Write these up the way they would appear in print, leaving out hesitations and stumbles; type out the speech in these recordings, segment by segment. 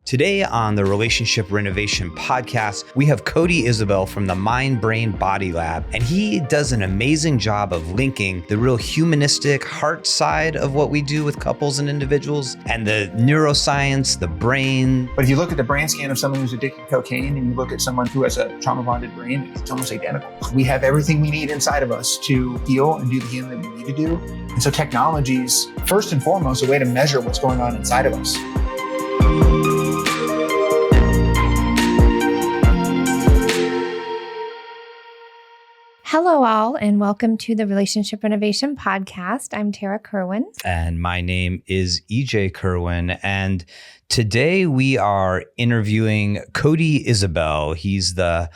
Today on the Relationship Renovation podcast, we have Cody Isabel from the Mind, Brain, Body Lab, and he does an amazing job of linking the real humanistic heart side of what we do with couples and individuals and the neuroscience, the brain. But if you look at the brain scan of someone who's addicted to cocaine and you look at someone who has a trauma-bonded brain, it's almost identical. We have everything we need inside of us to heal and do the healing that we need to do. And so technology is, first and foremost, a way to measure what's going on inside of us. Hello, all, and welcome to the Relationship Renovation podcast. I'm Tarah Kerwin. And my name is EJ Kerwin. And today we are interviewing Cody Isabel. He's the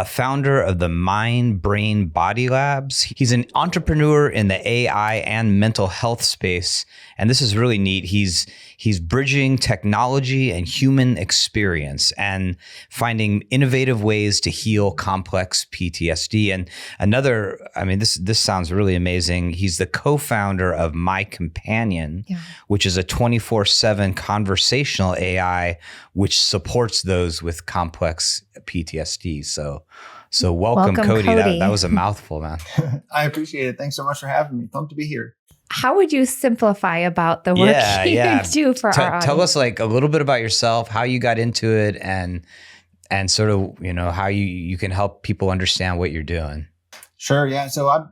founder of the Mind, Brain, Body Labs. He's an entrepreneur in the AI and mental health space. And this is really neat. He's bridging technology and human experience and finding innovative ways to heal complex PTSD. And this sounds really amazing. He's the co-founder of My Companion, which is a 24/7 conversational AI, which supports those with complex PTSD. So welcome Cody. That was a mouthful, man. I appreciate it. Thanks so much for having me. Pumped to be here. How would you simplify about the work you do for our audience? Tell us like a little bit about yourself, how you got into it, and sort of, how you can help people understand what you're doing. Sure. Yeah. So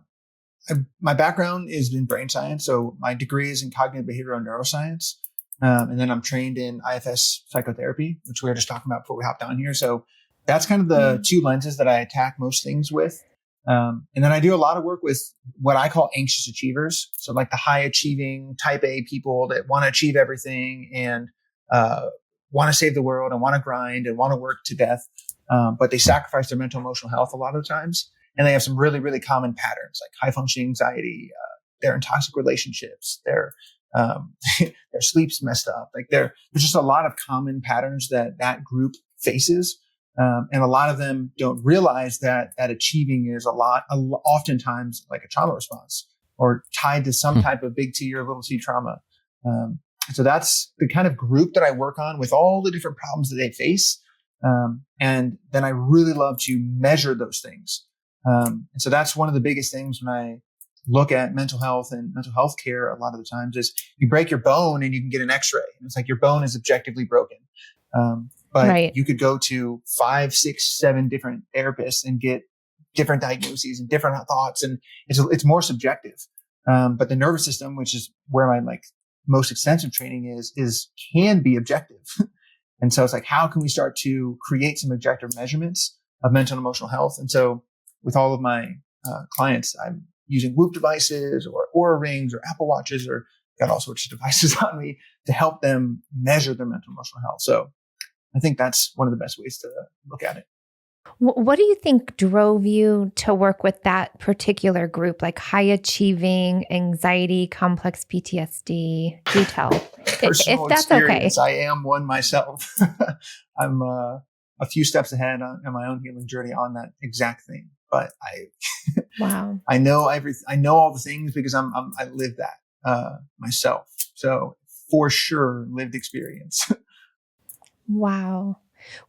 my background is in brain science. So my degree is in cognitive behavioral neuroscience. And then I'm trained in IFS psychotherapy, which we were just talking about before we hopped on here. So that's kind of the two lenses that I attack most things with. And then I do a lot of work with what I call anxious achievers. So like the high achieving type A people that want to achieve everything and want to save the world and want to grind and want to work to death. But they sacrifice their mental emotional health a lot of the times. And they have some really, really common patterns like high functioning anxiety, they're in toxic relationships, their sleep's messed up. Like there's just a lot of common patterns that group faces. And a lot of them don't realize that achieving is oftentimes like a trauma response or tied to some type of big T or little c trauma. So that's the kind of group that I work on with all the different problems that they face. And then I really love to measure those things. And so that's one of the biggest things when I look at mental health and mental health care a lot of the times is you break your bone and you can get an x-ray. And it's like your bone is objectively broken. But you could go to 5, 6, 7 different therapists and get different diagnoses and different thoughts. And it's more subjective. But the nervous system, which is where my most extensive training is can be objective. And so it's like, how can we start to create some objective measurements of mental and emotional health? And so with all of my clients, I'm using Whoop devices or Oura rings or Apple watches or got all sorts of devices on me to help them measure their mental and emotional health. So I think that's one of the best ways to look at it. What do you think drove you to work with that particular group, like high achieving, anxiety, complex PTSD? Do tell. Personal if that's experience. Okay. I am one myself. I'm a few steps ahead on my own healing journey on that exact thing. But I know I know all the things because I live that myself. So for sure, lived experience. Wow.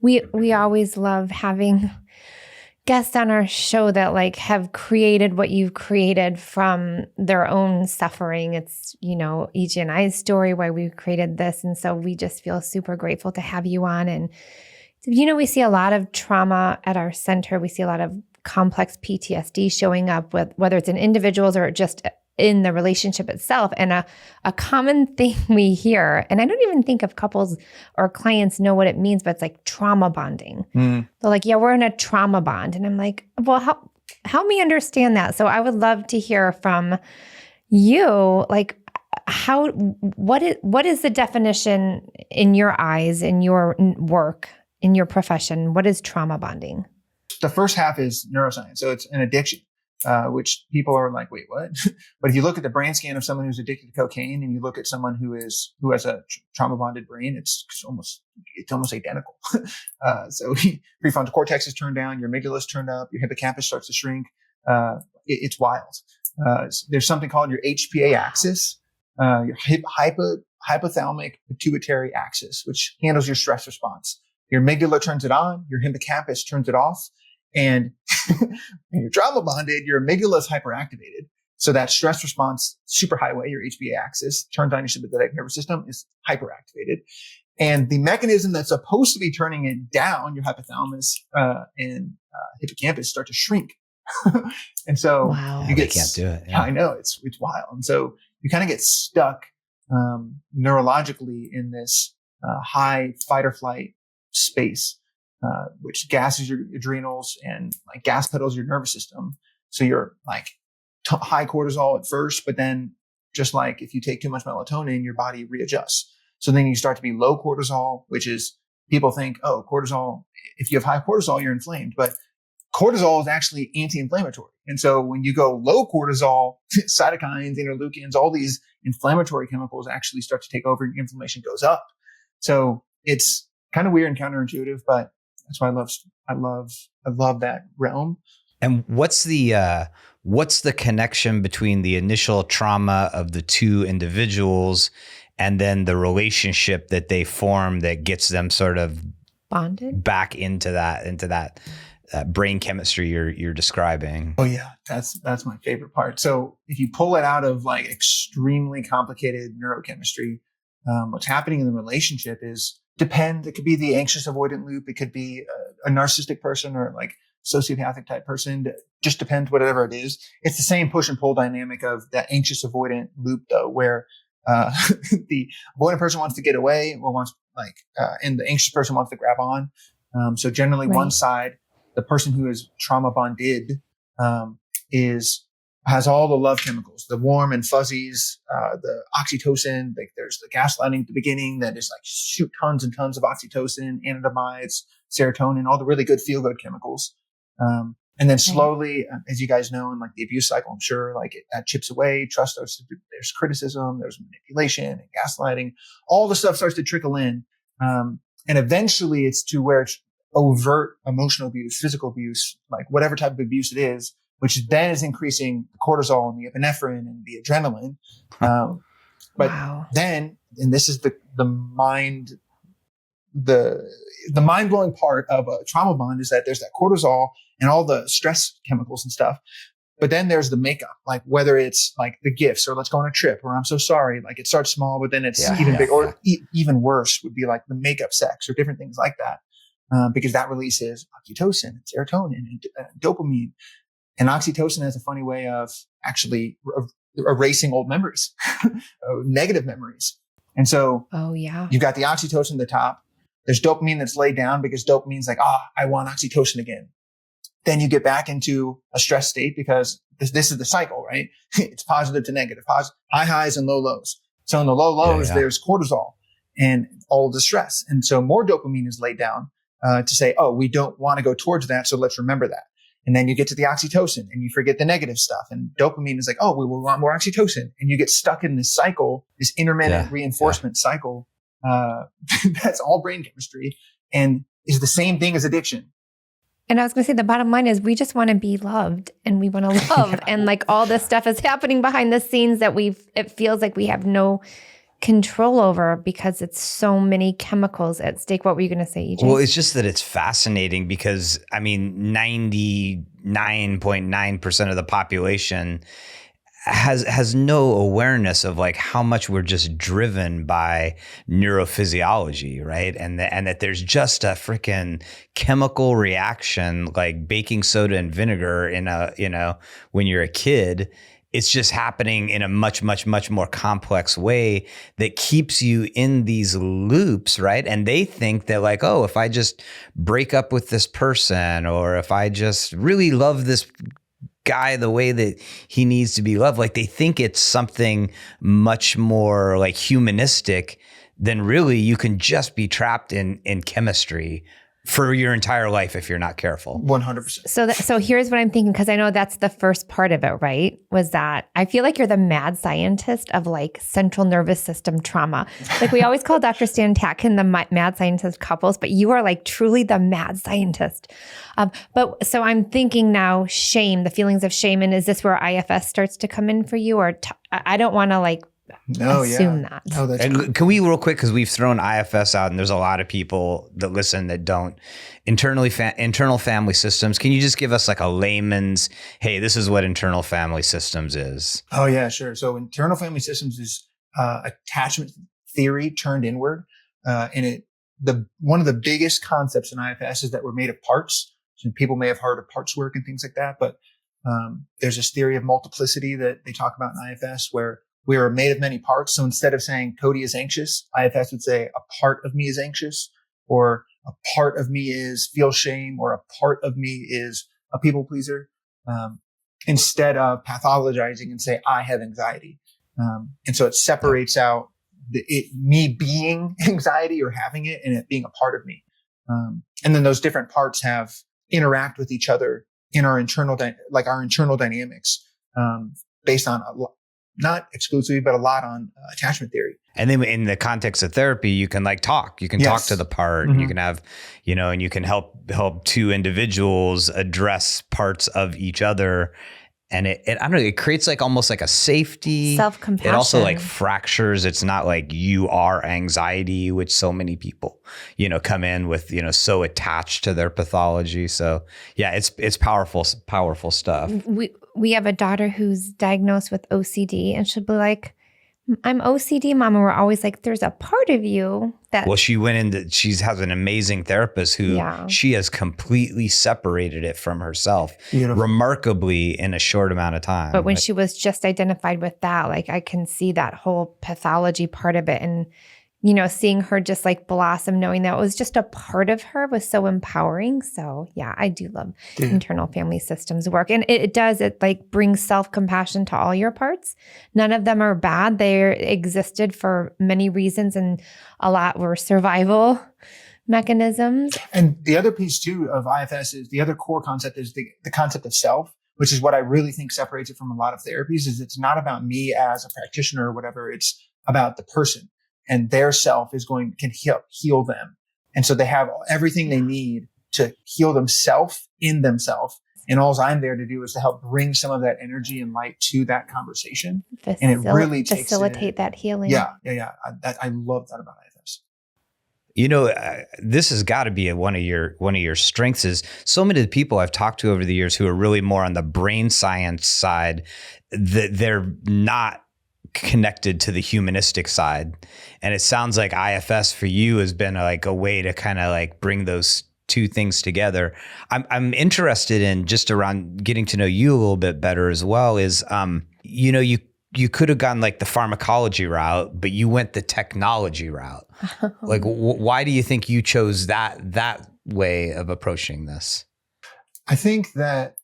We always love having guests on our show that have created what you've created from their own suffering. It's, EJ and I's story, why we created this. And so we just feel super grateful to have you on. And, we see a lot of trauma at our center. We see a lot of complex PTSD showing up with whether it's in individuals or just in the relationship itself. And a common thing we hear, and I don't even think if couples or clients know what it means, but it's like trauma bonding. They're like, yeah, we're in a trauma bond. And I'm like, well, help me understand that. So I would love to hear from you, what is the definition in your eyes, in your work, in your profession? What is trauma bonding? The first half is neuroscience. So it's an addiction. Which people are like, wait, what? But if you look at the brain scan of someone who's addicted to cocaine and you look at someone who has a trauma bonded brain, it's almost identical. So prefrontal cortex is turned down, your amygdala is turned up, your hippocampus starts to shrink. It's wild. There's something called your HPA axis. Your hypothalamic pituitary axis, which handles your stress response. Your amygdala turns it on, your hippocampus turns it off, and when you're trauma bonded, your amygdala is hyperactivated. So that stress response superhighway, your HPA axis, turns on your sympathetic nervous system, is hyperactivated. And the mechanism that's supposed to be turning it down, your hypothalamus and hippocampus, start to shrink. And so you get, they can't do it. Yeah. I know, it's wild. And so you kind of get stuck neurologically in this high fight or flight space, which gasses your adrenals and like gas pedals your nervous system. So you're like high cortisol at first, but then just like if you take too much melatonin, your body readjusts. So then you start to be low cortisol, which is, people think, oh, cortisol, if you have high cortisol, you're inflamed. But cortisol is actually anti-inflammatory. And so when you go low cortisol, cytokines, interleukins, all these inflammatory chemicals actually start to take over and inflammation goes up. So it's kind of weird and counterintuitive, but that's why I love that realm. And what's the connection between the initial trauma of the two individuals and then the relationship that they form that gets them sort of bonded back into that brain chemistry you're describing? Oh yeah, that's my favorite part. So if you pull it out of like extremely complicated neurochemistry, what's happening in the relationship is it could be the anxious avoidant loop. It could be a narcissistic person or like sociopathic type person. It just depends, whatever it is. It's the same push and pull dynamic of that anxious avoidant loop though, where the avoidant person wants to get away or and the anxious person wants to grab on. So generally one side, the person who is trauma bonded, has all the love chemicals, the warm and fuzzies, the oxytocin. Like there's the gaslighting at the beginning that is like shoot tons and tons of oxytocin, anandamides, serotonin, all the really good feel good chemicals. And then slowly, as you guys know, in like the abuse cycle, I'm sure like that chips away. Trust, there's criticism, there's manipulation and gaslighting. All the stuff starts to trickle in. And eventually it's to where it's overt emotional abuse, physical abuse, like whatever type of abuse it is, which then is increasing the cortisol and the epinephrine and the adrenaline. But then, and this is the mind blowing part of a trauma bond, is that there's that cortisol and all the stress chemicals and stuff. But then there's the makeup, like whether it's like the gifts or let's go on a trip or I'm so sorry. Like it starts small, but then it's even big, or even worse would be like the makeup sex or different things like that. Because that releases oxytocin and serotonin and dopamine. And oxytocin has a funny way of actually erasing old memories, negative memories. And so you've got the oxytocin at the top. There's dopamine that's laid down because dopamine's like, I want oxytocin again. Then you get back into a stress state because this is the cycle, right? It's positive to negative, high highs and low lows. So in the low lows, there's cortisol and all of the stress. And so more dopamine is laid down to say, we don't want to go towards that. So let's remember that. And then you get to the oxytocin and you forget the negative stuff. And dopamine is like, we will want more oxytocin. And you get stuck in this cycle, this intermittent reinforcement cycle. That's all brain chemistry and is the same thing as addiction. And I was going to say, the bottom line is we just want to be loved and we want to love. And like all this stuff is happening behind the scenes that it feels like we have no control over because it's so many chemicals at stake. What were you going to say, EJ? Well, it's just that it's fascinating because, I mean, 99.9% of the population has no awareness of like how much we're just driven by neurophysiology, right? And that there's just a freaking chemical reaction like baking soda and vinegar when you're a kid. It's just happening in a much, much, much more complex way that keeps you in these loops, right? And they think that like, if I just break up with this person, or if I just really love this guy the way that he needs to be loved, like they think it's something much more like humanistic than really you can just be trapped in chemistry for your entire life if you're not careful. 100%. So here's what I'm thinking, because I know that's the first part of it, right? Was that I feel like you're the mad scientist of like central nervous system trauma. Like we always call Dr. Stan Tatkin the mad scientist couples, but you are like truly the mad scientist. But so I'm thinking now, shame, the feelings of shame, and is this where IFS starts to come in for you? Or I don't want to like assume that. Oh, that's And can we real quick, because we've thrown IFS out and there's a lot of people that listen that don't, internal family systems. Can you just give us like a layman's, hey, this is what internal family systems is? Oh yeah, sure. So internal family systems is attachment theory turned inward. And one of the biggest concepts in IFS is that we're made of parts. So people may have heard of parts work and things like that, but there's this theory of multiplicity that they talk about in IFS where we are made of many parts. So instead of saying Cody is anxious, IFS would say a part of me is anxious, or a part of me feels shame, or a part of me is a people pleaser, instead of pathologizing and say I have anxiety. And so it separates out me being anxiety or having it and it being a part of me. And then those different parts interact with each other in our internal dynamics, based on not exclusively, but a lot on attachment theory. And then in the context of therapy, you can talk. You can talk to the part. Mm-hmm. You can have, and you can help two individuals address parts of each other. And it I don't know, it creates almost like a safety. Self-compassion. It also fractures. It's not like you are anxiety, which so many people, come in with, so attached to their pathology. So yeah, it's powerful stuff. We have a daughter who's diagnosed with OCD, and she'll be like, I'm OCD, Mom. And we're always like, there's a part of you that. Well, she has an amazing therapist who she has completely separated it from herself, remarkably in a short amount of time. But when she was just identified with that, I can see that whole pathology part of it. And, seeing her just blossom, knowing that it was just a part of her was so empowering. So yeah, I do love internal family systems work. And it brings self-compassion to all your parts. None of them are bad. They existed for many reasons, and a lot were survival mechanisms. And the other piece too of IFS is the other core concept is the concept of self, which is what I really think separates it from a lot of therapies. Is it's not about me as a practitioner or whatever. It's about the person. And their self can heal them. And so they have everything they need to heal themselves in themselves. And all I'm there to do is to help bring some of that energy and light to that conversation. And it really facilitate that healing. Yeah. I love that about IFS. This has got to be one of your strengths. Is so many of the people I've talked to over the years who are really more on the brain science side, that they're not connected to the humanistic side. And it sounds like IFS for you has been a way to kind of bring those two things together. I'm interested in just around getting to know you a little bit better as well is, you could have gone the pharmacology route, but you went the technology route. Why do you think you chose that way of approaching this? I think that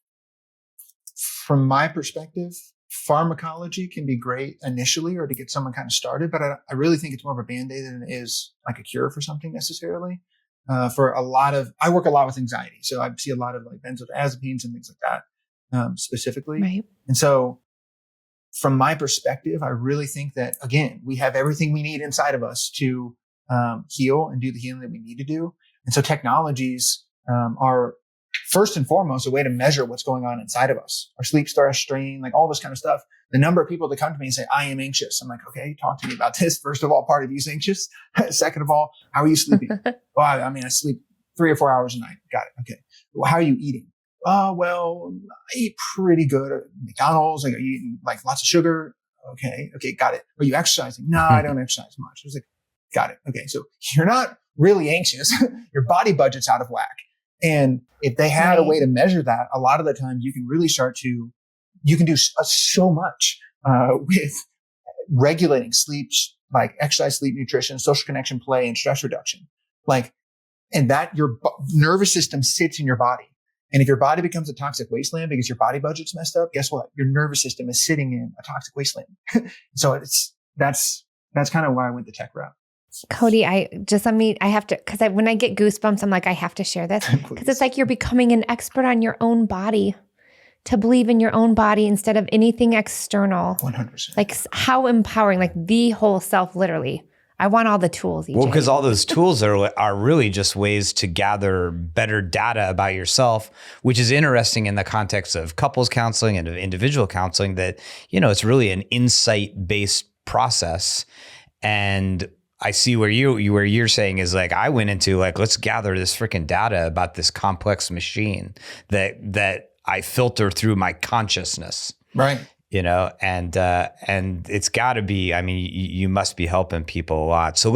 from my perspective, pharmacology can be great initially or to get someone kind of started, but I really think it's more of a Band-Aid than it is a cure for something necessarily. I work a lot with anxiety. So I see a lot of benzodiazepines and things like that, specifically. Right. And so from my perspective, I really think that, again, we have everything we need inside of us to heal and do the healing that we need to do. And so technologies are first and foremost a way to measure what's going on inside of us, our sleep, stress, strain, all this kind of stuff. The number of people that come to me and say, I am anxious. I'm like, okay, talk to me about this. First of all, part of you is anxious. Second of all, how are you sleeping? Well, I sleep 3 or 4 hours a night. Got it. Okay. Well, how are you eating? Well, I eat pretty good at McDonald's. Are you eating lots of sugar? Okay. Got it. Are you exercising? No, I don't exercise much. I was like, got it. Okay. So you're not really anxious. Your body budget's out of whack. And if they had a way to measure that, a lot of the time you can really you can do so much with regulating sleep, exercise, sleep, nutrition, social connection, play, and stress reduction. And that your nervous system sits in your body. And if your body becomes a toxic wasteland because your body budget's messed up, guess what? Your nervous system is sitting in a toxic wasteland. So that's kind of why I went the tech route. Cody, I have to, because when I get goosebumps, I'm like, I have to share this because it's you're becoming an expert on your own body, to believe in your own body instead of anything external. 100%. How empowering, the whole self, literally. I want all the tools. EJ. Well, because all those tools are really just ways to gather better data about yourself, which is interesting in the context of couples counseling and of individual counseling, that, it's really an insight-based process. And I see where you're saying is like, I went into like, let's gather this freaking data about this complex machine that I filter through my consciousness. Right. And it's got to be, I mean, you must be helping people a lot. So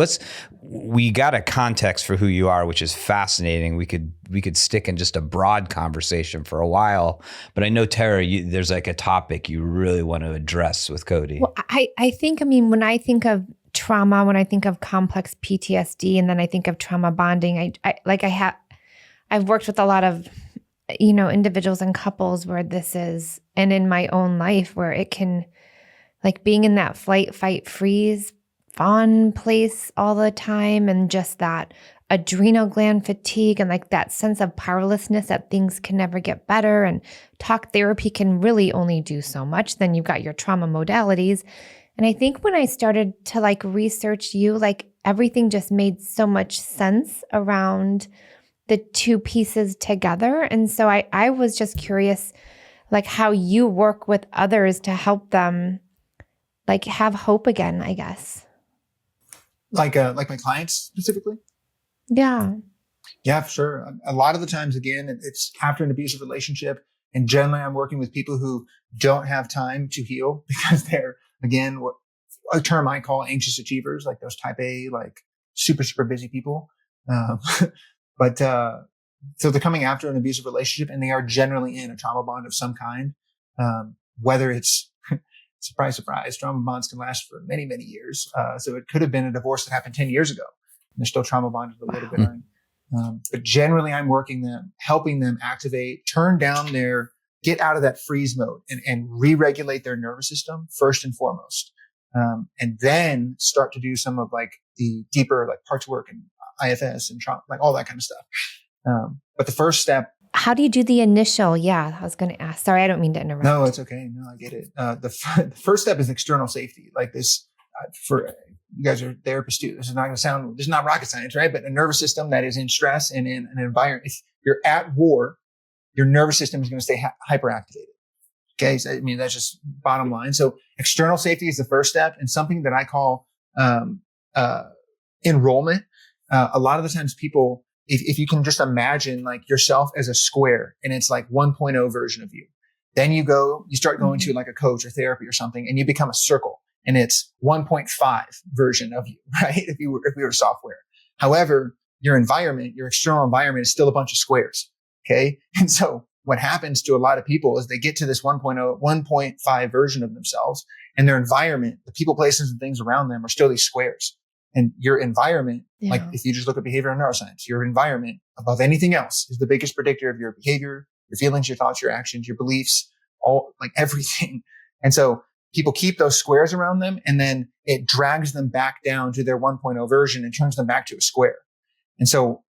we got a context for who you are, which is fascinating. We could stick in just a broad conversation for a while, but I know, Tarah, there's like a topic you really want to address with Cody. Well, I think, when I think of trauma, when I think of complex PTSD, and then I think of trauma bonding, I've worked with a lot of individuals and couples where this is, and in my own life where it can, like being in that flight, fight, freeze, fawn place all the time, and just that adrenal gland fatigue and like that sense of powerlessness that things can never get better. And talk therapy can really only do so much. Then you've got your trauma modalities. And I think when I started to like research you, like everything just made so much sense around the two pieces together. And so I was just curious, like how you work with others to help them like have hope again, I guess. Like my clients specifically? Yeah. Yeah, for sure. A lot of the times, again, it's after an abusive relationship. And generally I'm working with people who don't have time to heal because they're, again, what a term I call anxious achievers, like those type A, like super, super busy people. But so they're coming after an abusive relationship and they are generally in a trauma bond of some kind. Whether it's, surprise, surprise, trauma bonds can last for many, many years. So it could have been a divorce that happened 10 years ago. And they're still trauma bonded a little bit. But generally I'm helping them activate, turn down get out of that freeze mode and re-regulate their nervous system first and foremost. And then start to do some of like the deeper like parts work and IFS and trauma, like all that kind of stuff. But the first step. How do you do the initial? Yeah, I was going to ask. Sorry, I don't mean to interrupt. No, it's okay. No, I get it. The first step is external safety. Like this, for you guys are therapists too. This is not rocket science, right? But a nervous system that is in stress and in an environment, if you're at war, your nervous system is going to stay hyperactivated. Okay. So, I mean, that's just bottom line. So external safety is the first step, and something that I call, enrollment. A lot of the times people, if you can just imagine like yourself as a square and it's like 1.0 version of you, then you start going to like a coach or therapy or something and you become a circle and it's 1.5 version of you, right? If we were software. However, your external environment is still a bunch of squares. Okay. And so what happens to a lot of people is they get to this 1.0, 1.5 version of themselves, and their environment, the people, places, and things around them are still these squares. And your environment, like if you just look at behavioral neuroscience, your environment above anything else is the biggest predictor of your behavior, your feelings, your thoughts, your actions, your beliefs, all, like everything. And so people keep those squares around them, and then it drags them back down to their 1.0 version and turns them back to a square. And so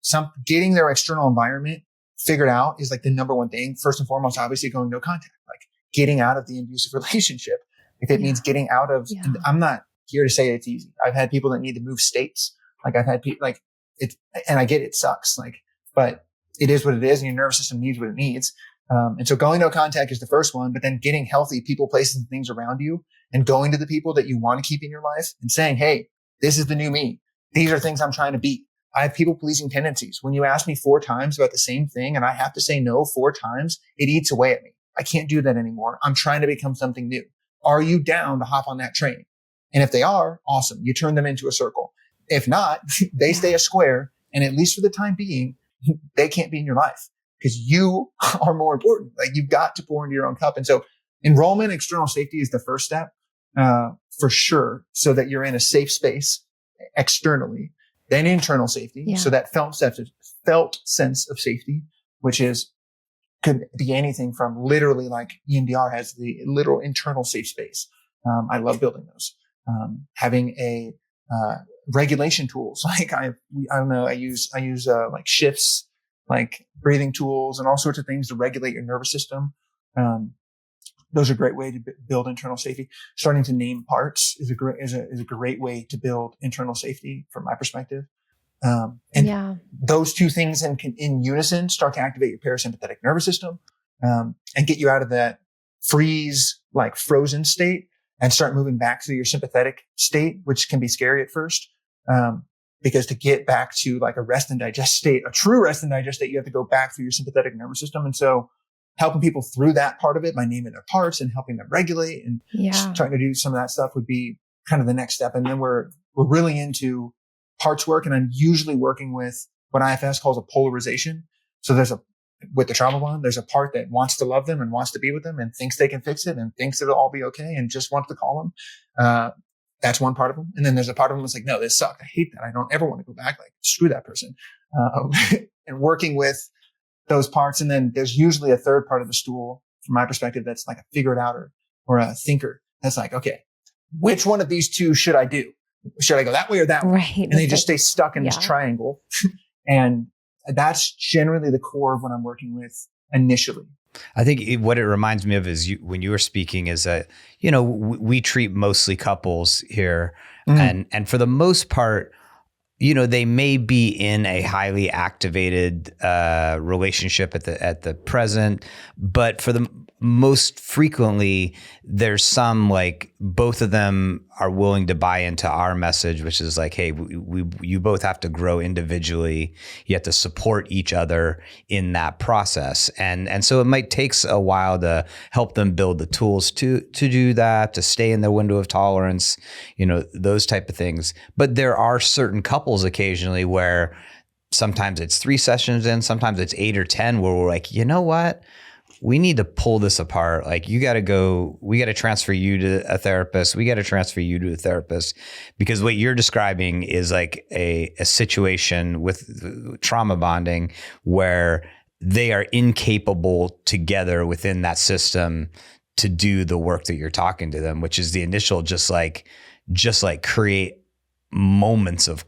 getting their external environment figured out is like the number one thing. First and foremost, obviously going no contact, like getting out of the abusive relationship. If it means getting out of, I'm not here to say it's easy. I've had people that need to move states. Like I've had people like it, and I get it sucks. Like, but it is what it is, and your nervous system needs what it needs. And so going no contact is the first one, but then getting healthy people, places, and things around you, and going to the people that you want to keep in your life and saying, hey, this is the new me. These are things I'm trying to beat. I have people pleasing tendencies. When you ask me 4 times about the same thing and I have to say no 4 times, it eats away at me. I can't do that anymore. I'm trying to become something new. Are you down to hop on that train? And if they are, awesome. You turn them into a circle. If not, they stay a square. And at least for the time being, they can't be in your life because you are more important. Like you've got to pour into your own cup. And so enrollment, external safety is the first step, for sure. So that you're in a safe space externally, then internal safety. So that felt sense of safety, which could be anything from literally like EMDR has the literal internal safe space. I love building those. Having a, regulation tools. Like I don't know, I use like shifts, like breathing tools and all sorts of things to regulate your nervous system. Those are a great way to build internal safety. Starting to name parts is a great way to build internal safety from my perspective. Those two things in unison start to activate your parasympathetic nervous system, and get you out of that freeze, like frozen state. and start moving back to your sympathetic state, which can be scary at first. Because to get back to like a rest and digest state, a true rest and digest state, you have to go back through your sympathetic nervous system. And so helping people through that part of it by naming their parts and helping them regulate and trying to do some of that stuff would be kind of the next step. And then we're really into parts work. And I'm usually working with what IFS calls a polarization. So with the trauma bond, there's a part that wants to love them and wants to be with them and thinks they can fix it and thinks it'll all be okay and just wants to call them. That's one part of them. And then there's a part of them that's like, no, this sucked. I hate that. I don't ever want to go back. Like, screw that person. And working with those parts. And then there's usually a third part of the stool, from my perspective, that's like a figure it outer or a thinker. That's like, okay, which one of these two should I do? Should I go that way or that way? Right. And they just stay stuck in this triangle. And that's generally the core of what I'm working with initially. I think what it reminds me of is when you were speaking is that, we treat mostly couples here. And for the most part, they may be in a highly activated relationship at the present, but for the most frequently, there's some like both of them are willing to buy into our message, which is like, hey, you both have to grow individually. You have to support each other in that process. And so it might take a while to help them build the tools to do that, to stay in their window of tolerance, those type of things. But there are certain couples occasionally where sometimes it's 3 sessions in, sometimes it's 8 or 10 where we're like, you know what? We need to pull this apart. Like we got to transfer you to a therapist. We got to transfer you to a therapist, because what you're describing is like a situation with trauma bonding where they are incapable together within that system to do the work that you're talking to them, which is the initial, just like create moments of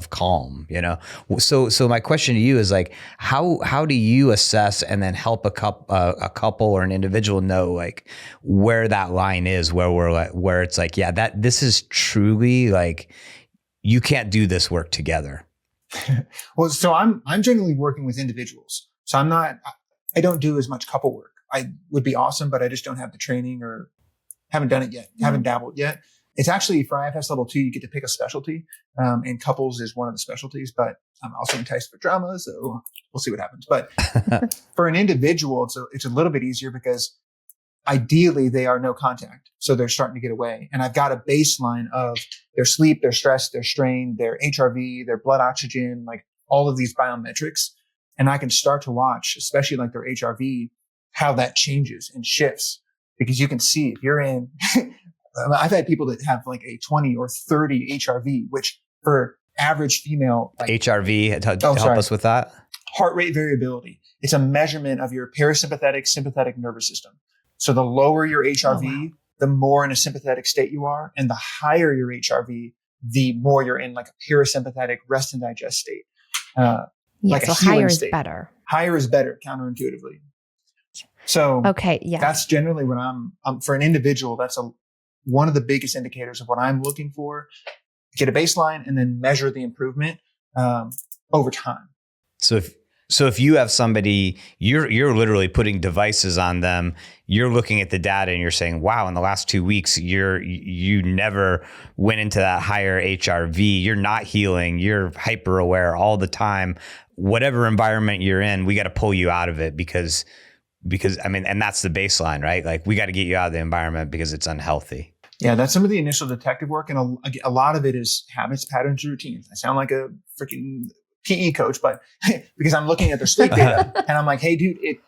calm, So my question to you is like, how do you assess and then help a couple or an individual know like where that line is, where it's like, yeah, this is truly like, you can't do this work together. Well, so I'm generally working with individuals. So I don't do as much couple work. I would be awesome, but I just don't have the training or haven't done it yet, haven't dabbled yet. It's actually for IFS level 2, you get to pick a specialty, and couples is one of the specialties, but I'm also enticed for drama. So we'll see what happens. But for an individual, it's a little bit easier because ideally they are no contact. So they're starting to get away. And I've got a baseline of their sleep, their stress, their strain, their HRV, their blood oxygen, like all of these biometrics. And I can start to watch, especially like their HRV, how that changes and shifts, because you can see if you're in, I've had people that have like a 20 or 30 HRV, which for average female, like, HRV, help us with that. Heart rate variability. It's a measurement of your parasympathetic, sympathetic nervous system. So the lower your HRV, the more in a sympathetic state you are, and the higher your HRV, the more you're in like a parasympathetic rest and digest state. Like so higher is better. Higher is better, counterintuitively. So that's generally what I'm for an individual. That's one of the biggest indicators of what I'm looking for. Get a baseline and then measure the improvement over time. So if you have somebody, you're literally putting devices on them. You're looking at the data and you're saying, wow, in the last 2 weeks, you never went into that higher HRV. You're not healing. You're hyper aware all the time. Whatever environment you're in, we got to pull you out of it because I mean, and that's the baseline, right? Like we got to get you out of the environment because it's unhealthy. Yeah, that's some of the initial detective work. And a lot of it is habits, patterns, routines. I sound like a freaking PE coach, but because I'm looking at their sleep data and I'm like, hey, dude, it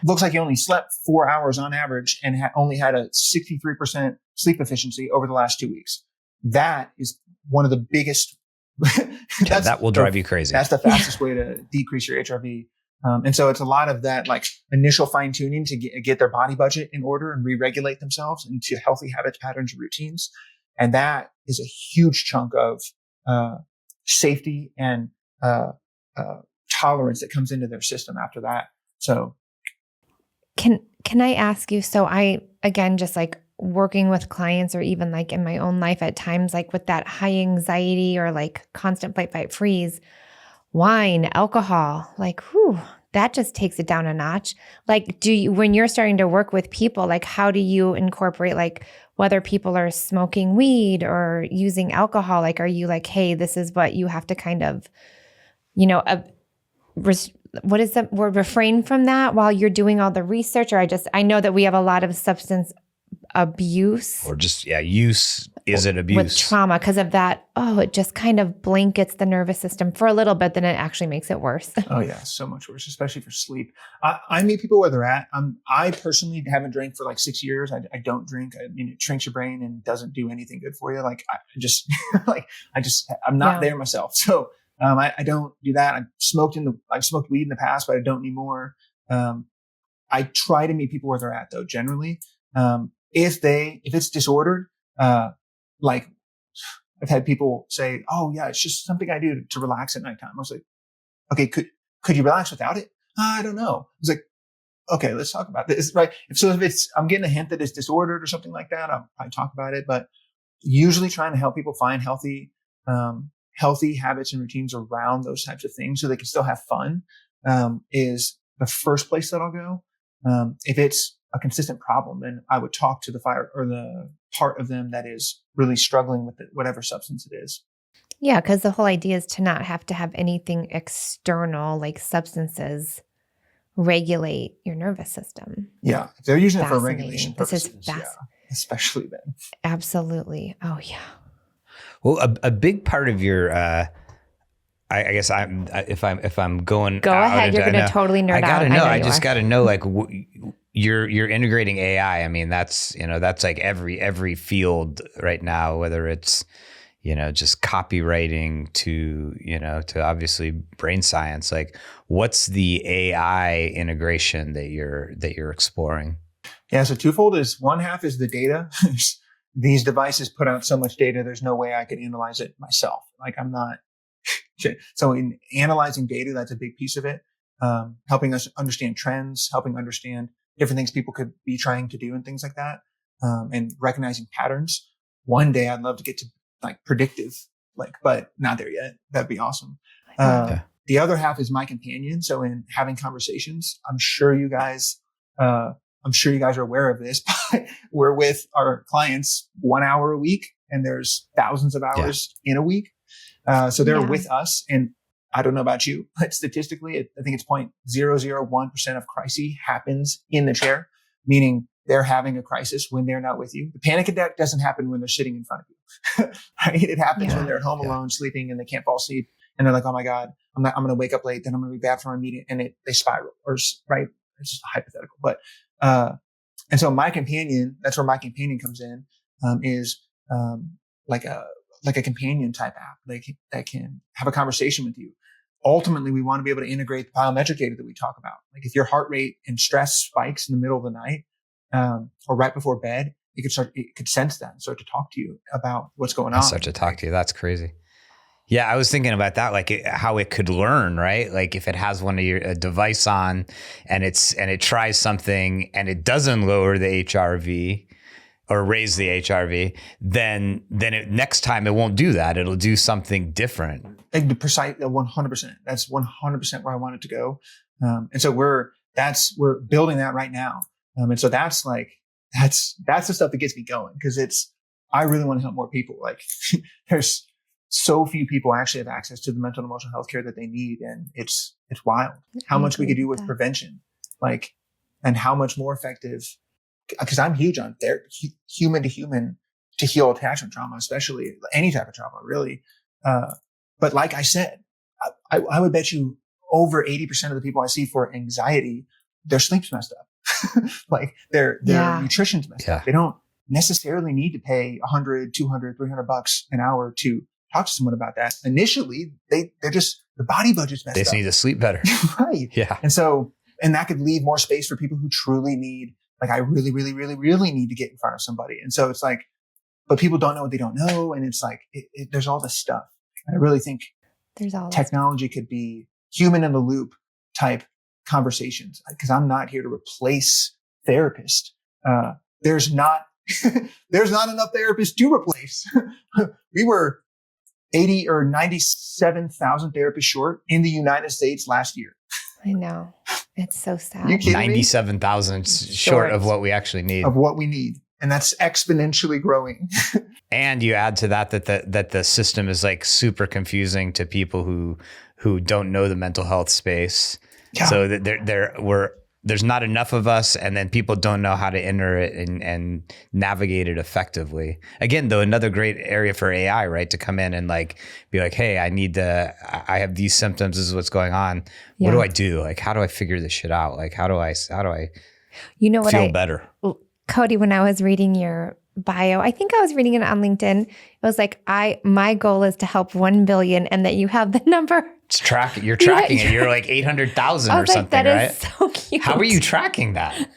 looks like you only slept 4 hours on average and only had a 63% sleep efficiency over the last 2 weeks. That is one of the biggest. That will drive you crazy. That's the fastest way to decrease your HRV. And so it's a lot of that like initial fine tuning to get their body budget in order and re-regulate themselves into healthy habits, patterns, and routines. And that is a huge chunk of safety and tolerance that comes into their system after that. So can I ask you, so I, again, just like working with clients or even like in my own life at times, like with that high anxiety or like constant fight, fight, freeze, wine, alcohol, like, whew, that just takes it down a notch. Like, when you're starting to work with people, like how do you incorporate like whether people are smoking weed or using alcohol, like, are you like, hey, this is what you have to kind of, you know, what is the word, refrain from that while you're doing all the research? Or I know that we have a lot of substance abuse. Or just, use is it abuse? With trauma because of that. Oh, it just kind of blankets the nervous system for a little bit, then it actually makes it worse. Oh yeah, so much worse, especially for sleep. I meet people where they're at. I personally haven't drank for like 6 years. I don't drink. I mean, it shrinks your brain and doesn't do anything good for you. Like I just, I'm not there myself. So I don't do that. I've smoked weed in the past, but I don't anymore. I try to meet people where they're at though, generally. If it's disordered, like I've had people say, oh yeah, it's just something I do to relax at nighttime. I was like, okay, could you relax without it? I don't know. I was like, okay, let's talk about this, right? If I'm getting a hint that it's disordered or something like that, I'll probably talk about it, but usually trying to help people find healthy habits and routines around those types of things so they can still have fun, is the first place that I'll go. If it's a consistent problem, then I would talk to the part of them that is really struggling with whatever substance it is. Yeah, because the whole idea is to not have to have anything external like substances regulate your nervous system. Yeah, if they're using it for regulation purposes. This is fascinating. Yeah, especially then. Absolutely. Oh yeah. Well, a big part of your, I guess if I'm going. Go ahead. You're going to totally nerd out. I gotta know. I just got to know, like, you're integrating AI. I mean, that's like every field right now, whether it's, just copywriting to obviously brain science. Like, what's the AI integration that you're exploring? Yeah, so twofold is one half is the data. These devices put out so much data, there's no way I could analyze it myself. Like I'm not. So in analyzing data, that's a big piece of it. Helping us understand trends, helping understand different things people could be trying to do and things like that. And recognizing patterns. One day I'd love to get to like predictive, but not there yet. That'd be awesome. The other half is my companion. So in having conversations, I'm sure you guys are aware of this, but we're with our clients 1 hour a week and there's thousands of hours in a week. So they're with us, and I don't know about you, but statistically, I think it's 0.001% of crises happens in the chair, meaning they're having a crisis when they're not with you. The panic attack doesn't happen when they're sitting in front of you. Right? It happens when they're at home alone, sleeping, and they can't fall asleep. And they're like, oh my God, I'm going to wake up late. Then I'm going to be bad for my meeting. And they spiral, right? It's just hypothetical. But, and so my companion, that's where my companion comes in, is, like a companion type app that can have a conversation with you. Ultimately, we want to be able to integrate the biometric data that we talk about. Like if your heart rate and stress spikes in the middle of the night, or right before bed, it could sense that and start to talk to you about what's going on. Start to talk to you. That's crazy. Yeah, I was thinking about that, like how it could learn, right? Like if it has a device on and it tries something and it doesn't lower the HRV or raise the HRV, then next time it won't do that. It'll do something different. Like the precise 100%. That's 100% where I want it to go. And so we're building that right now. And so that's the stuff that gets me going, because I really want to help more people. Like there's so few people actually have access to the mental and emotional health care that they need. And it's wild how much we could do with prevention, and how much more effective, because I'm huge on human to human to heal attachment trauma, especially any type of trauma, really. But like I said, I would bet you over 80% of the people I see for anxiety, their sleep's messed up. Like their nutrition's messed up. They don't necessarily need to pay $100, $200, $300 an hour to talk to someone about that. Initially, they're just, the body budget's messed up. They just need to sleep better. Right. Yeah. And that could leave more space for people who truly need, like, I really, really, really, really need to get in front of somebody. And so it's like, but people don't know what they don't know. And it's like, there's all this stuff. And I really think technology could be human in the loop type conversations, because I'm not here to replace therapists. There's not enough therapists to replace. We were 80 or 97,000 therapists short in the United States last year. I know. It's so sad. 97,000 short of what we actually need. Of what we need. and that's exponentially growing. And you add to that the system is like super confusing to people who don't know the mental health space. Yeah. So that there's not enough of us, and then people don't know how to enter it and navigate it effectively. Again, though, another great area for AI, right? To come in and like be like, hey, I have these symptoms, this is what's going on. Yeah. What do I do? Like, how do I figure this shit out? Like, how do I what feel better? Cody, when I was reading your bio, I think I was reading it on LinkedIn. It was like, my goal is to help 1 billion, and that you have the number. You're tracking it. You're like 800,000 or something, that right? Is so cute. How are you tracking that?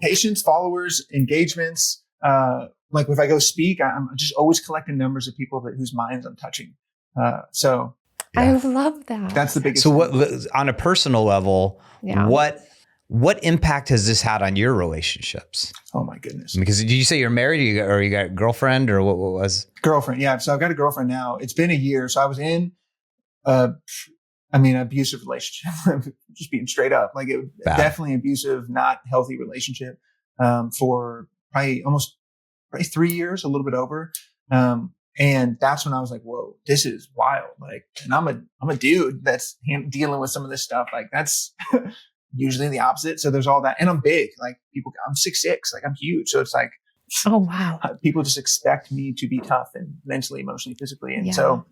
Patients, followers, engagements. Like if I go speak, I'm just always collecting numbers of people whose minds I'm touching. I love that. That's the biggest. So what, on a personal level, what impact has this had on your relationships? Oh my goodness. Because did you say you're married or you got a girlfriend, or what was? Girlfriend. Yeah. So I've got a girlfriend now. It's been a year. So I was in, abusive relationship, just being straight up, like definitely abusive, not healthy relationship, for probably 3 years, a little bit over. And that's when I was like, whoa, this is wild. Like, and I'm a dude that's dealing with some of this stuff. Like that's usually the opposite. So there's all that. And I'm big, like I'm 6'6", like I'm huge. So it's like, oh, wow. People just expect me to be tough and mentally, emotionally, physically. And so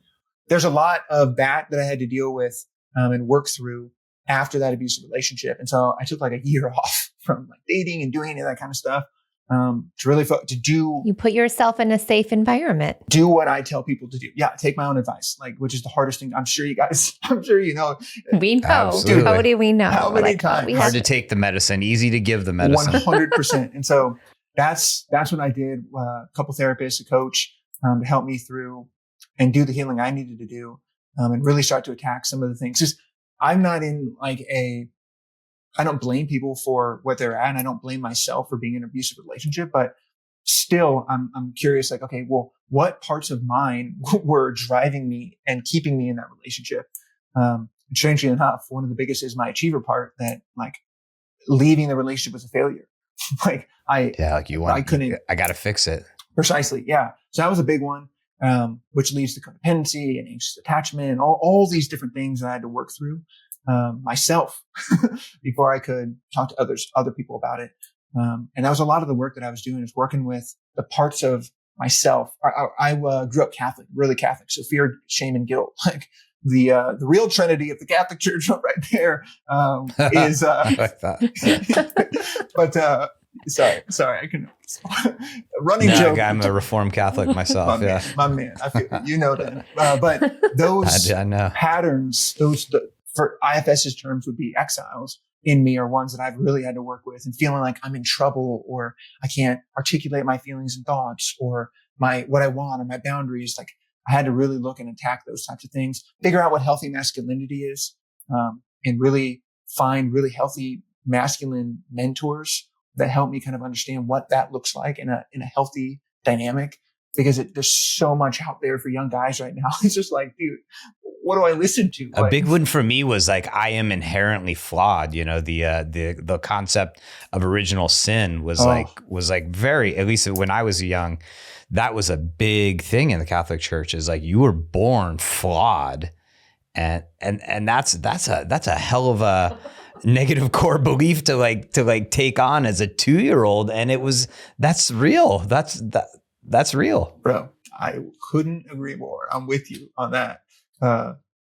there's a lot of that I had to deal with, and work through after that abusive relationship. And so I took like a year off from like dating and doing any of that kind of stuff, to really you put yourself in a safe environment, do what I tell people to do. Yeah. Take my own advice, like, which is the hardest thing. I'm sure you know. We know. Cody, we know. How many times? Hard to take the medicine, easy to give the medicine. 100%. And so that's what I did. A couple therapists, a coach, to help me through and do the healing I needed to do, and really start to attack some of the things. Just, I'm not in like I don't blame people for what they're at, and I don't blame myself for being in an abusive relationship, but still I'm curious, like, okay, well, what parts of mine were driving me and keeping me in that relationship? And strangely enough, one of the biggest is my achiever part, that like leaving the relationship was a failure. Like I got to fix it. Precisely. Yeah. So that was a big one. Which leads to codependency and anxious attachment and all these different things that I had to work through, myself before I could talk to other people about it. And that was a lot of the work that I was doing, is working with the parts of myself. I grew up Catholic, really Catholic. So fear, shame, and guilt, like the real trinity of the Catholic Church right there, is, I like that. But, sorry, I can running joke. I'm a Reformed Catholic myself. My man, I feel you know that. But those I know. patterns, for IFS's terms would be exiles in me, are ones that I've really had to work with, and feeling like I'm in trouble, or I can't articulate my feelings and thoughts, or what I want, or my boundaries. Like I had to really look and attack those types of things, figure out what healthy masculinity is, and really find really healthy masculine mentors that help me kind of understand what that looks like in a healthy dynamic, because there's so much out there for young guys right now. It's just like, dude, what do I listen to? A big one for me was like, I am inherently flawed. You know, the concept of original sin was like very, at least when I was young, that was a big thing in the Catholic Church, is like, you were born flawed. And that's a hell of a negative core belief to take on as a 2-year-old. And that's real. That's real. Bro, I couldn't agree more. I'm with you on that.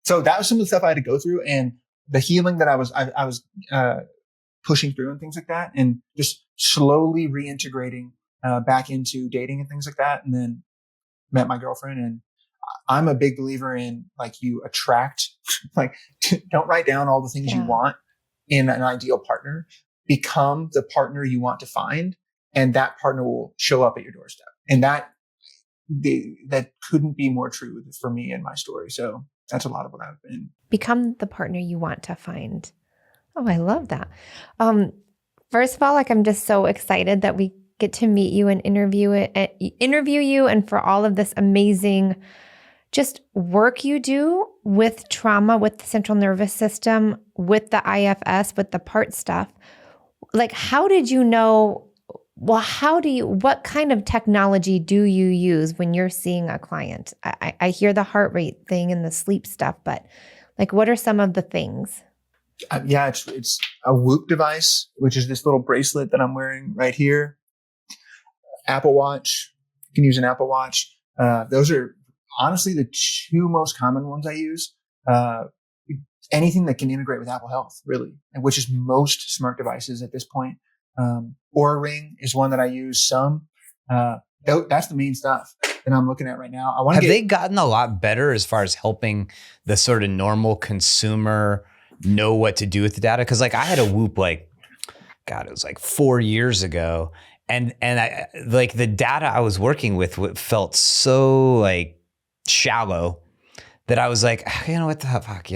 So that was some of the stuff I had to go through, and the healing that I was pushing through and things like that, and just slowly reintegrating back into dating and things like that. And then met my girlfriend, and I'm a big believer in, like, you attract, like, don't write down all the things you want in an ideal partner. Become the partner you want to find, and that partner will show up at your doorstep. And that couldn't be more true for me and my story. So that's a lot of what I've been. Become the partner you want to find. Oh, I love that. First of all, like, I'm just so excited that we get to meet you and interview you, and for all of this amazing just work you do with trauma, with the central nervous system, with the IFS, with the part stuff. Like, how did you know Well, what kind of technology do you use when you're seeing a client? I hear the heart rate thing and the sleep stuff, but like, what are some of the things? Yeah, it's a Whoop device, which is this little bracelet that I'm wearing right here. Apple Watch. You can use an Apple Watch. Those are honestly the two most common ones I use. Anything that can integrate with Apple Health, really, and which is most smart devices at this point. Oura Ring is one that I use some. That's the main stuff that I'm looking at right now. Have they gotten a lot better as far as helping the sort of normal consumer know what to do with the data? Because like I had a Whoop it was like 4 years ago. And I like the data I was working with felt so like shallow that I was like, what the fuck,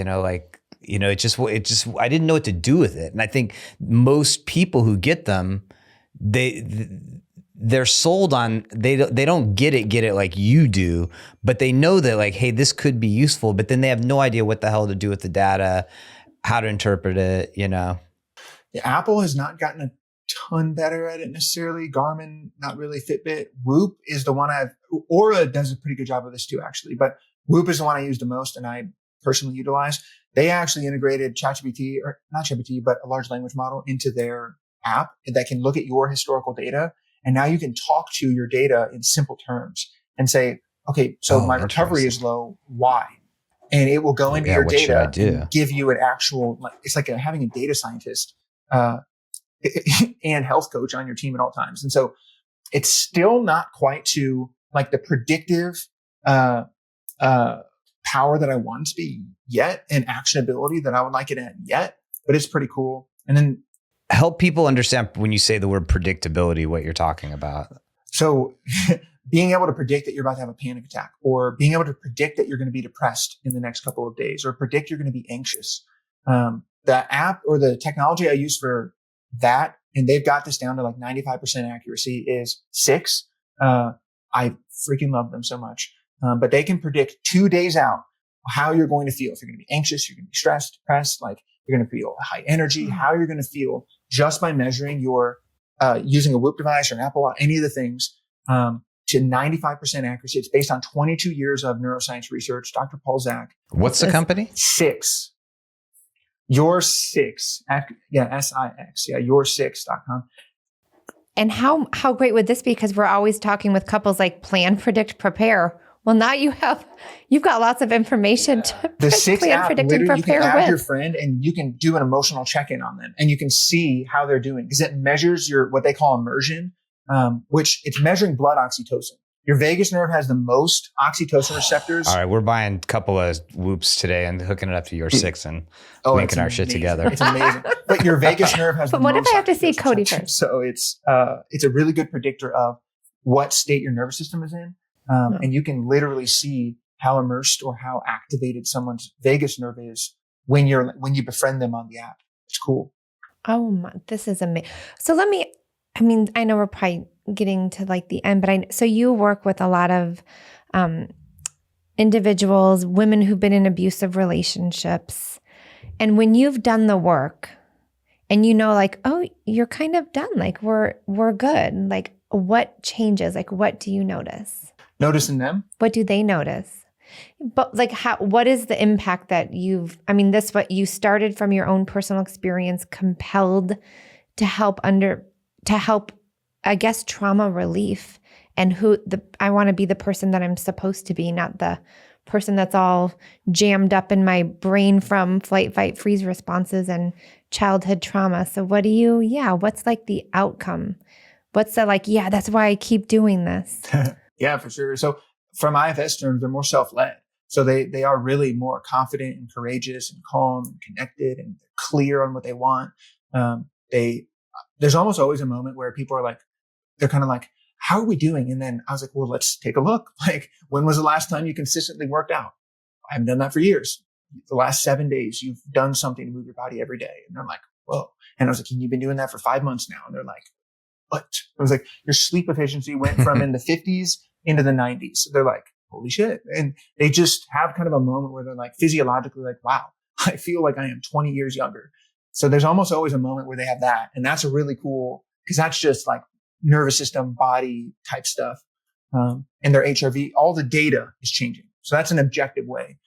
it just I didn't know what to do with it. And I think most people who get them, they're sold on, they don't get it like you do, but they know that like, hey, this could be useful, but then they have no idea what the hell to do with the data, how to interpret it, Yeah, Apple has not gotten a ton better at it necessarily. Garmin, not really. Fitbit. Whoop is the one Aura does a pretty good job of this too, actually, but Whoop is the one I use the most and I personally utilize. They actually integrated ChatGPT, or not ChatGPT, but a large language model into their app that can look at your historical data. And now you can talk to your data in simple terms and say, okay, so my recovery is low. Why? And it will go into your data and give you an actual, it's like having a data scientist, and health coach on your team at all times. And so it's still not quite to like the predictive, power that I want it to be yet, and actionability that I would like it at yet, but it's pretty cool. And then help people understand when you say the word predictability, what you're talking about. So being able to predict that you're about to have a panic attack, or being able to predict that you're going to be depressed in the next couple of days, or predict you're going to be anxious. The app or the technology I use for that, and they've got this down to like 95% accuracy, is 6. I freaking love them so much. But they can predict 2 days out how you're going to feel. If you're going to be anxious, you're going to be stressed, depressed, like you're going to feel high energy, how you're going to feel just by measuring your, using a Whoop device or an Apple Watch, any of the things, to 95% accuracy. It's based on 22 years of neuroscience research. Dr. Paul Zak. What's the company? 6. Your 6. Yeah, SIX. Yeah, your6.com. And how great would this be? Because we're always talking with couples like plan, predict, prepare. Well, now you've got lots of information to the 6 plan, app, predict, and prepare you can add with. your friend and you can do an emotional check-in on them and you can see how they're doing because it measures your, what they call immersion, which it's measuring blood oxytocin. Your vagus nerve has the most oxytocin receptors. All right, we're buying a couple of Whoops today and hooking it up to your 6 and linking our shit together. It's amazing. But your vagus nerve has but the what most if I have to see Cody receptors. first? So it's a really good predictor of what state your nervous system is in. And you can literally see how immersed or how activated someone's vagus nerve is when you befriend them on the app. It's cool. Oh my, this is amazing. So I know we're probably getting to like the end, but so you work with a lot of individuals, women who've been in abusive relationships. And when you've done the work and like, oh, you're kind of done, like we're good. Like what changes? Like what do you notice? Noticing them? What do they notice? But like what is the impact that what you started from your own personal experience, compelled to help I guess, trauma relief, and I want to be the person that I'm supposed to be, not the person that's all jammed up in my brain from flight, fight, freeze responses and childhood trauma. So what's like the outcome? What's the that's why I keep doing this. Yeah, for sure. So from IFS terms, they're more self-led. So they are really more confident and courageous and calm and connected and clear on what they want. There's almost always a moment where people are like, they're kind of like, how are we doing? And then I was like, well, let's take a look. Like, when was the last time you consistently worked out? I haven't done that for years. The last 7 days, you've done something to move your body every day. And they're like, whoa. And I was like, you've been doing that for 5 months now. And they're like, what? I was like, your sleep efficiency went from in the 50s into the 90s. They're like, holy shit. And they just have kind of a moment where they're like physiologically like, wow, I feel like I am 20 years younger. So there's almost always a moment where they have that. And that's a really cool, because that's just like nervous system, body type stuff, and their HRV, all the data is changing. So that's an objective way.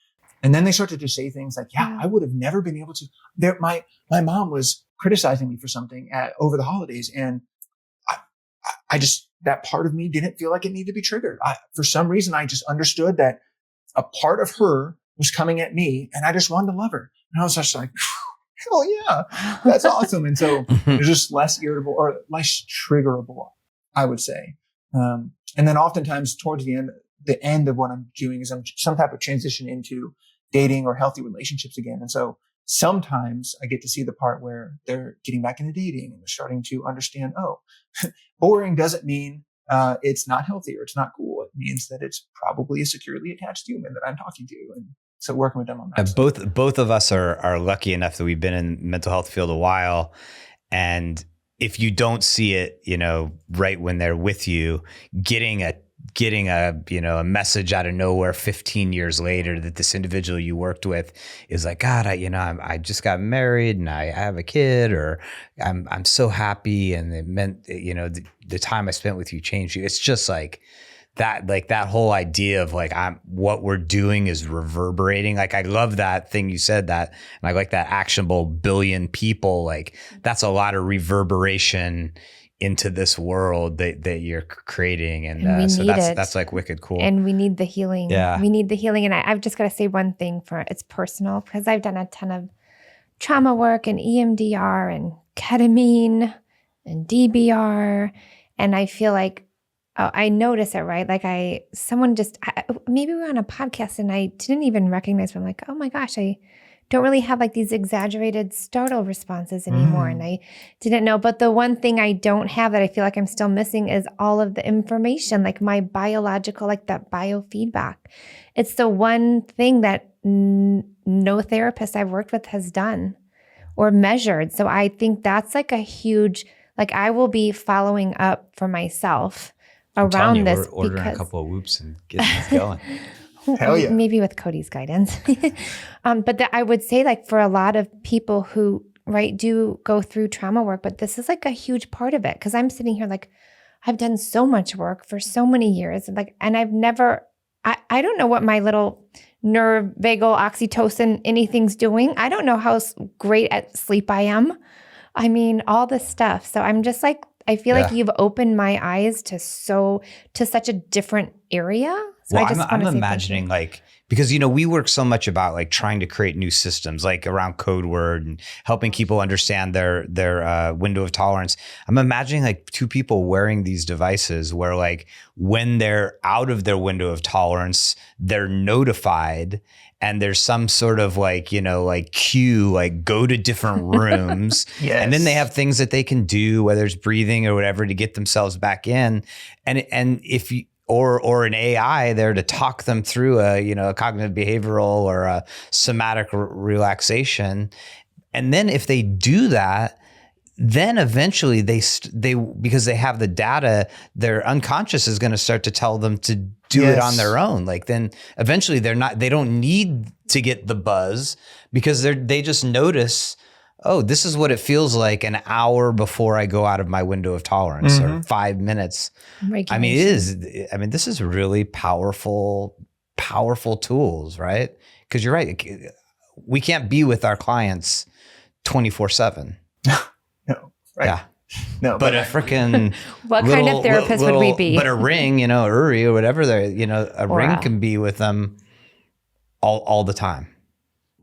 And then they start to just say things like, yeah, I would have never been able to. My mom was criticizing me for something over the holidays. And I just, that part of me didn't feel like it needed to be triggered. For some reason, I just understood that a part of her was coming at me and I just wanted to love her. And I was just like, hell yeah, that's awesome. And so it's just less irritable or less triggerable, I would say. And then oftentimes towards the end of what I'm doing is I'm some type of transition into dating or healthy relationships again. And so sometimes I get to see the part where they're getting back into dating and they're starting to understand, oh, boring doesn't mean it's not healthy or it's not cool. It means that it's probably a securely attached human that I'm talking to. And so working with them on that. Both of us are lucky enough that we've been in the mental health field a while. And if you don't see it, right when they're with you, getting a message out of nowhere 15 years later that this individual you worked with is like, God, I just got married and I have a kid, or I'm so happy. And it meant, the time I spent with you changed you. It's just like that whole idea of like, what we're doing is reverberating. Like, I love that thing you said that, and I like that actionable billion people. Like, that's a lot of reverberation into this world that you're creating. And so that's like wicked cool. And we need the healing. Yeah. We need the healing. And I've just got to say one thing it's personal, because I've done a ton of trauma work and EMDR and ketamine and DBR. And I feel like, I notice it, right? Like maybe we were on a podcast and I didn't even recognize, but I'm like, oh my gosh, I don't really have like these exaggerated startle responses anymore. And I didn't know. But the one thing I don't have that I feel like I'm still missing is all of the information, like my biological, like that biofeedback. It's the one thing that no therapist I've worked with has done or measured. So I think that's like a huge, like I will be following up for myself around this. We're ordering a couple of whoops and getting this going. Hell yeah. Maybe with Cody's guidance. But I would say, like, for a lot of people who, right, do go through trauma work, but this is like a huge part of it. Because I'm sitting here like, I've done so much work for so many years. Like, and I've never, I don't know what my little nerve, vagal, oxytocin, anything's doing. I don't know how great at sleep I am. I mean, all this stuff. So I'm just like, I feel like you've opened my eyes to such a different area. So well, I'm imagining like, because, we work so much about like trying to create new systems, like around code word and helping people understand their window of tolerance. I'm imagining like two people wearing these devices where like when they're out of their window of tolerance, they're notified. And there's some sort of like, like cue, like go to different rooms. Yes. And then they have things that they can do, whether it's breathing or whatever, to get themselves back in. And if you, or an AI there to talk them through a cognitive behavioral or a somatic relaxation. And then if they do that, then eventually they because they have the data, their unconscious is going to start to tell them to do it on their own. Like then eventually they don't need to get the buzz because they just notice, oh, this is what it feels like an hour before I go out of my window of tolerance or 5 minutes. Regulation. I mean, this is really powerful tools, right? Because you're right. We can't be with our clients 24/7. No, right. Yeah. No, but a freaking what kind of therapist would we be? But a ring, Uri or whatever, a ring can be with them all the time.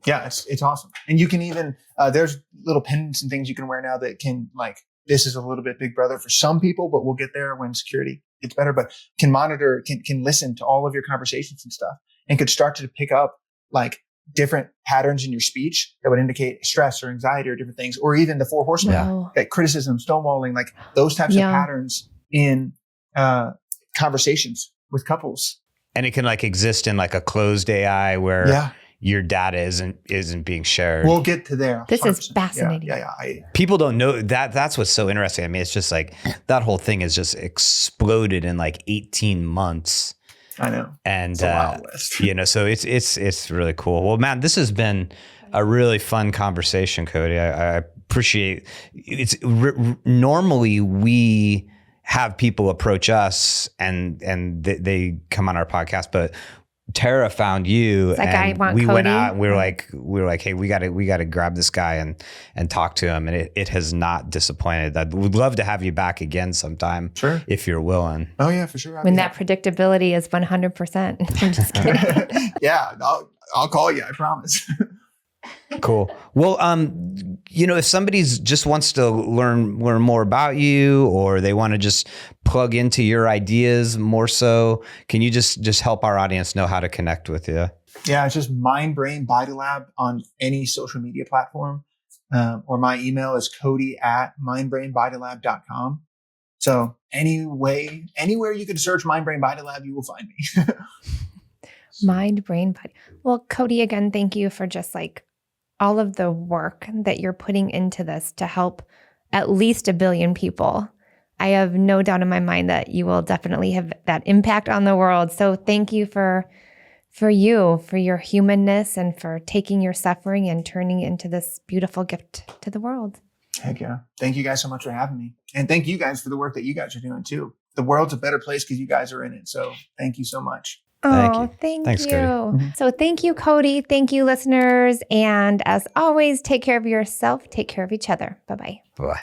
Yeah, it's awesome. And you can even, there's little pendants and things you can wear now that can this is a little bit Big Brother for some people, but we'll get there when security gets better, but can monitor, can listen to all of your conversations and stuff and could start to pick up like different patterns in your speech that would indicate stress or anxiety or different things, or even the 4 horsemen, like criticism, stonewalling, like those types of patterns in conversations with couples. And it can like exist in like a closed AI where your data isn't being shared. We'll get to there. 100%. This is fascinating. Yeah. People don't know that. That's what's so interesting. I mean, it's just like that whole thing has just exploded in like 18 months. I know. And, so it's really cool. Well, man, this has been a really fun conversation, Cody. I appreciate it's normally we have people approach us and they come on our podcast, but Tarah found you, It's like, I and want we went Cody. out and we were like, hey, we got to grab this guy and talk to him. And it has not disappointed. I would love to have you back again sometime. Sure. If you're willing. Oh yeah, for sure. When that predictability is 100%. I'm just kidding. Yeah, I'll call you. I promise. Cool. Well, if somebody's just wants to learn more about you, or they want to just plug into your ideas more so, can you just help our audience know how to connect with you? Yeah, it's just Mind Brain Body Lab on any social media platform, or my email is cody@mindbrainbodylab.com. So anywhere you could search Mind Brain Body Lab, you will find me. Mind, brain, body. Well, Cody, again, thank you for just like all of the work that you're putting into this to help at least 1 billion people. I have no doubt in my mind that you will definitely have that impact on the world. So thank you for your humanness, and for taking your suffering and turning it into this beautiful gift to the world. Heck yeah. Thank you guys so much for having me. And thank you guys for the work that you guys are doing too. The world's a better place because you guys are in it. So thank you so much. Oh, thank Thanks, you. Cody. So thank you, Cody. Thank you, listeners. And as always, take care of yourself, take care of each other. Bye-bye. Bye.